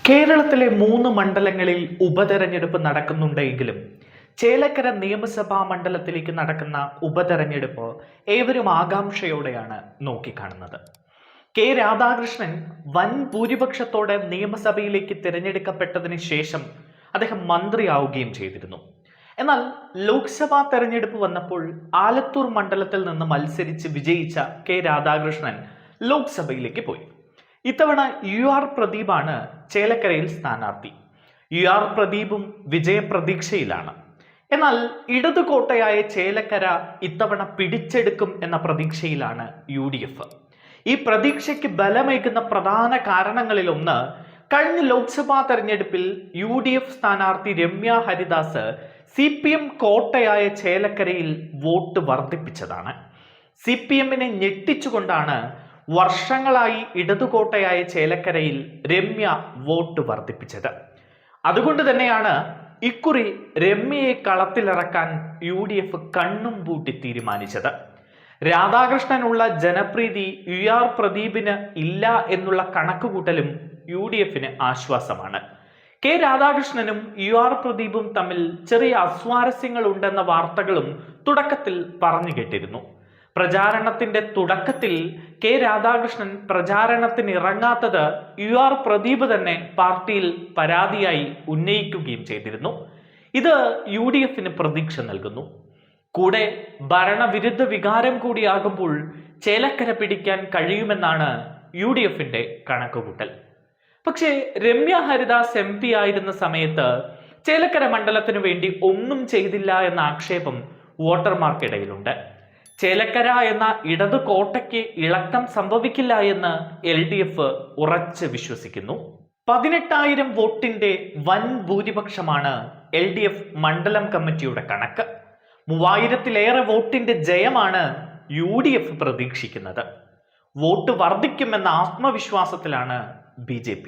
കേരളത്തിലെ 3 മണ്ഡലങ്ങളിൽ ഉപതെരഞ്ഞെടുപ്പ് നടക്കുന്നുണ്ടെങ്കിലും ചേലക്കര നിയമസഭാ മണ്ഡലത്തിലേക്ക് നടക്കുന്ന ഉപതെരഞ്ഞെടുപ്പ് ഏവരും ആകാംക്ഷയോടെയാണ് നോക്കിക്കാണുന്നത്. കെ രാധാകൃഷ്ണൻ വൻ ഭൂരിപക്ഷത്തോടെ നിയമസഭയിലേക്ക് തിരഞ്ഞെടുക്കപ്പെട്ടതിന് ശേഷം അദ്ദേഹം മന്ത്രിയാവുകയും ചെയ്തിരുന്നു. എന്നാൽ ലോക്സഭാ തെരഞ്ഞെടുപ്പ് വന്നപ്പോൾ ആലത്തൂർ മണ്ഡലത്തിൽ നിന്ന് മത്സരിച്ച് വിജയിച്ച കെ രാധാകൃഷ്ണൻ ലോക്സഭയിലേക്ക് പോയി. ഇത്തവണ UR പ്രദീപാണ് ചേലക്കരയിൽ സ്ഥാനാർത്ഥി. UR പ്രദീപും വിജയപ്രതീക്ഷയിലാണ്. എന്നാൽ ഇടതുകോട്ടയായ ചേലക്കര ഇത്തവണ പിടിച്ചെടുക്കും എന്ന പ്രതീക്ഷയിലാണ് UDF. ഈ പ്രതീക്ഷയ്ക്ക് ബലമേകുന്ന പ്രധാന കാരണങ്ങളിലൊന്ന് കഴിഞ്ഞ ലോക്സഭാ തെരഞ്ഞെടുപ്പിൽ UDF സ്ഥാനാർത്ഥി രമ്യ ഹരിദാസ് CPM കോട്ടയായ ചേലക്കരയിൽ വോട്ട് വർദ്ധിപ്പിച്ചതാണ്. CPMനെ ഞെട്ടിച്ചുകൊണ്ടാണ് വർഷങ്ങളായി ഇടതുകോട്ടയായ ചേലക്കരയിൽ രമ്യ വോട്ട് വർദ്ധിപ്പിച്ചത്. അതുകൊണ്ട് തന്നെയാണ് ഇക്കുറി രമ്യയെ കളത്തിലിറക്കാൻ UDF കണ്ണും പൂട്ടി തീരുമാനിച്ചത്. രാധാകൃഷ്ണനുള്ള ജനപ്രീതി UR പ്രദീപിന് ഇല്ല എന്നുള്ള കണക്കുകൂട്ടലും UDFന് ആശ്വാസമാണ്. കെ രാധാകൃഷ്ണനും UR പ്രദീപും തമ്മിൽ ചെറിയ അസ്വാരസ്യങ്ങൾ ഉണ്ടെന്ന വാർത്തകളും തുടക്കത്തിൽ പറഞ്ഞു കേട്ടിരുന്നു. പ്രചാരണത്തിന്റെ തുടക്കത്തിൽ കെ രാധാകൃഷ്ണൻ പ്രചാരണത്തിന് ഇറങ്ങാത്തത് UR പ്രദീപ് തന്നെ പാർട്ടിയിൽ പരാതിയായി ഉന്നയിക്കുകയും ചെയ്തിരുന്നു. ഇത് UDFന് പ്രതീക്ഷ നൽകുന്നു. കൂടെ ഭരണവിരുദ്ധ വികാരം കൂടിയാകുമ്പോൾ ചേലക്കര പിടിക്കാൻ കഴിയുമെന്നാണ് UDFന്റെ കണക്കുകൂട്ടൽ. പക്ഷേ രമ്യ ഹരിദാസ് MP ആയിരുന്ന സമയത്ത് ചേലക്കര മണ്ഡലത്തിനു വേണ്ടി ഒന്നും ചെയ്തില്ല എന്ന ആക്ഷേപം വോട്ടർമാർക്കിടയിലുണ്ട്. ചേലക്കര എന്ന ഇടതു കോട്ടയ്ക്ക് ഇളക്കം സംഭവിക്കില്ല എന്ന് LDF ഉറച്ച് വിശ്വസിക്കുന്നു. 18,000 വോട്ടിന്റെ വൻ ഭൂരിപക്ഷമാണ് LDF മണ്ഡലം കമ്മിറ്റിയുടെ കണക്ക്. 3,000-ലേറെ വോട്ടിന്റെ ജയമാണ് UDF പ്രതീക്ഷിക്കുന്നത്. വോട്ട് വർദ്ധിക്കുമെന്ന ആത്മവിശ്വാസത്തിലാണ് BJP.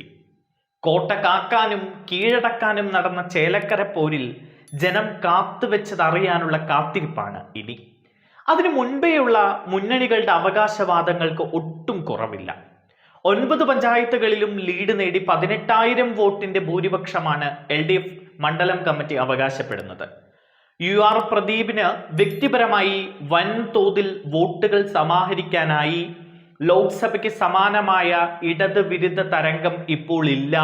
കോട്ട കാക്കാനും കീഴടക്കാനും നടന്ന ചേലക്കര പോരിൽ ജനം കാത്തുവെച്ചതറിയാനുള്ള കാത്തിരിപ്പാണ് ഇനി. അതിനു മുൻപേയുള്ള മുന്നണികളുടെ അവകാശവാദങ്ങൾക്ക് ഒട്ടും കുറവില്ല. 9 പഞ്ചായത്തുകളിലും ലീഡ് നേടി 18,000 വോട്ടിന്റെ ഭൂരിപക്ഷമാണ് LDF മണ്ഡലം കമ്മിറ്റി അവകാശപ്പെടുന്നത്. UR പ്രദീപിന് വ്യക്തിപരമായി വൻതോതിൽ വോട്ടുകൾ സമാഹരിക്കാനായി ലോക്സഭയ്ക്ക് സമാനമായ ഇടത് വിരുദ്ധ തരംഗം ഇപ്പോൾ ഇല്ല.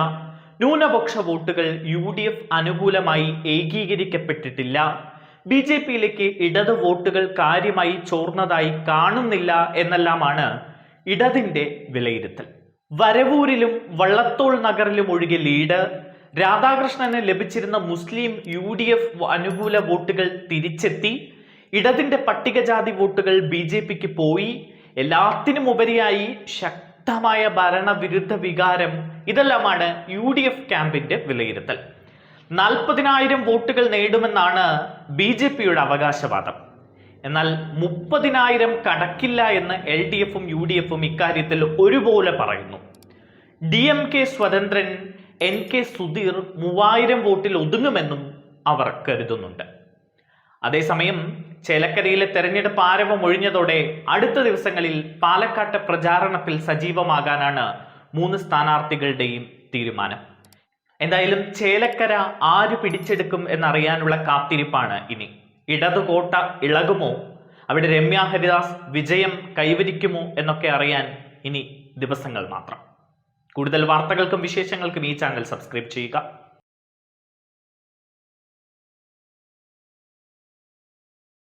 ന്യൂനപക്ഷ വോട്ടുകൾ UDF അനുകൂലമായി ഏകീകരിക്കപ്പെട്ടിട്ടില്ല. BJPയിലേക്ക് ഇടത് വോട്ടുകൾ കാര്യമായി ചോർന്നതായി കാണുന്നില്ല എന്നെല്ലാമാണ് ഇടതിന്റെ വിലയിരുത്തൽ. വരവൂരിലും വള്ളത്തോൾ നഗറിലും ഒഴികെ ലീഡ്. രാധാകൃഷ്ണന് ലഭിച്ചിരുന്ന മുസ്ലിം UDF അനുകൂല വോട്ടുകൾ തിരിച്ചെത്തി. ഇടതിന്റെ പട്ടികജാതി വോട്ടുകൾ BJPക്ക് പോയി. എല്ലാത്തിനും ഉപരിയായി ശക്തമായ ഭരണവിരുദ്ധ വികാരം. ഇതെല്ലാമാണ് UDF ക്യാമ്പിന്റെ വിലയിരുത്തൽ. 40,000 വോട്ടുകൾ നേടുമെന്നാണ് BJPയുടെ അവകാശവാദം. എന്നാൽ 30,000 കടക്കില്ല എന്ന് LDFും UDFും ഇക്കാര്യത്തിൽ ഒരുപോലെ പറയുന്നു. DMK സ്വതന്ത്രൻ NK സുധീർ 3,000 വോട്ടിൽ ഒതുങ്ങുമെന്നും അവർ കരുതുന്നുണ്ട്. അതേസമയം ചേലക്കരയിലെ തെരഞ്ഞെടുപ്പ് ആരവം ഒഴിഞ്ഞതോടെ അടുത്ത ദിവസങ്ങളിൽ പാലക്കാട്ടെ പ്രചാരണത്തിൽ സജീവമാകാനാണ് 3 സ്ഥാനാർത്ഥികളുടെയും തീരുമാനം. എന്തായാലും ചേലക്കര ആര് പിടിച്ചെടുക്കും എന്നറിയാനുള്ള കാത്തിരിപ്പാണ് ഇനി. ഇടതുകോട്ട ഇളകുമോ? അവിടെ രമ്യ ഹരിദാസ് വിജയം കൈവരിക്കുമോ എന്നൊക്കെ അറിയാൻ ഇനി ദിവസങ്ങൾ മാത്രം. കൂടുതൽ വാർത്തകൾക്കും വിശേഷങ്ങൾക്കും ഈ ചാനൽ സബ്സ്ക്രൈബ് ചെയ്യുക.